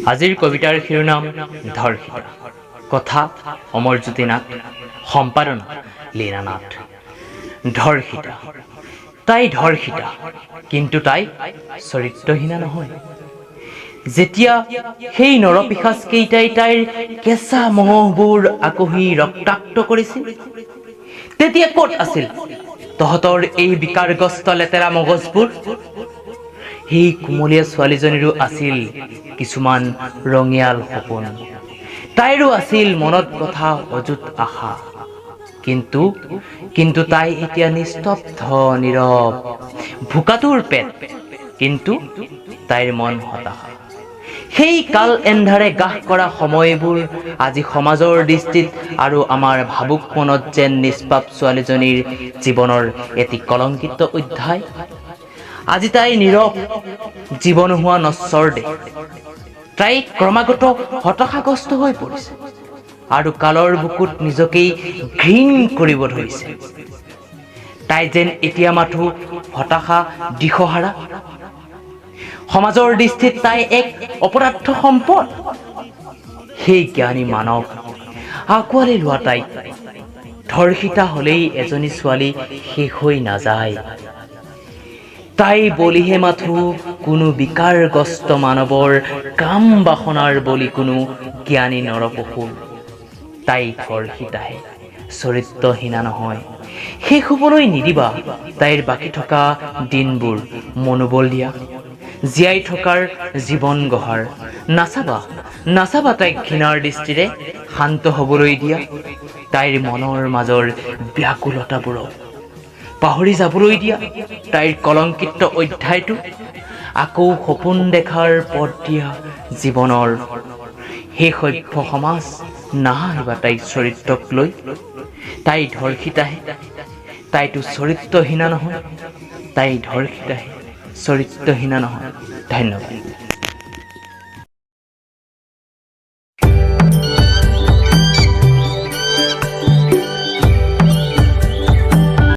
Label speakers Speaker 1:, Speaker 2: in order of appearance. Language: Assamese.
Speaker 1: আজিৰ কবিতাৰ শিৰোনাম ধৰ্ষিতা। কথা অমৰজ্যোতি নাথ, সম্পাদনা লীনা নাথ। ধৰ্ষিতা, তাই ধৰ্ষিতা, কিন্তু তাই চৰিত্ৰহীনা নহয়। যেতিয়া সেই নৰপিশাচকেইটাই তাইৰ কেঁচা মঙহবোৰ আকহি ৰক্তাক্ত কৰিছিল, তেতিয়া ক'ত আছিল তহঁতৰ এই বিকাৰগ্ৰস্ত লেতেৰা মগজবোৰ? সেই কোমলীয়া ছোৱালীজনীৰো আছিল কিছুমান ৰঙিয়াল সপোন, তাইৰো আছিল মনত কথা অযুত আশা। কিন্তু তাই এতিয়া নিস্তব্ধ, নীৰৱ, ভোকাতুৰ পেট, কিন্তু তাইৰ মন হতাশা। সেই কাল এন্ধাৰে গাহ কৰা সময়বোৰ আজি সমাজৰ দৃষ্টিত আৰু আমাৰ ভাবুক মনত যেন নিষ্পাপ ছোৱালীজনীৰ জীৱনৰ এটি কলংকিত অধ্যায়। আজি তাই নীৰৱ, জীৱন হোৱা নশ্বৰ দেহ। তাই ক্ৰমাগত হতাশাগ্ৰস্ত হৈ পৰিছে আৰু কালৰ বুকুত নিজকেই ঘৃণ কৰিব ধৰিছে। তাই যেন এতিয়া মাথো হতাশা, দিশহাৰা। সমাজৰ দৃষ্টিত তাই এক অপদাৰ্থ সম্পদ। সেই জ্ঞানী মানৱ আঁকোৱালি লোৱা তাইক। ধৰ্ষিতা হলেই এজনী ছোৱালী শেষ হৈ নাযায়। তাই বলিহে মাথো কোনো বিকাৰগ্ৰস্ত মানৱৰ কাম বাসনাৰ বলি, কোনো জ্ঞানী নৰপশুৰ। তাই ধৰ্ষিতাহে, চৰিত্ৰহীনা নহয়। শেষ হ'বলৈ নিদিবা তাইৰ বাকী থকা দিনবোৰ। মনোবল দিয়া, জীয়াই থকাৰ জীৱন গঢ়াৰ। নাচাবা তাইক ঘৃণাৰ দৃষ্টিৰে, শান্ত হ'বলৈ দিয়া তাইৰ মনৰ মাজৰ ব্যাকুলতাবোৰক। পাহৰি যাবলৈ দিয়া তাইৰ কলংকিত অধ্যায়টো। আকৌ সপোন দেখাৰ পথ দিয়া জীৱনৰ। সেই সভ্য সমাজ নাহাঁহিবা তাইৰ চৰিত্ৰক লৈ। তাই ধৰ্ষিতাহে, তাইতো চৰিত্ৰহীনা নহয়। তাই ধৰ্ষিতাহে, চৰিত্ৰহীনা নহয়। ধন্যবাদ।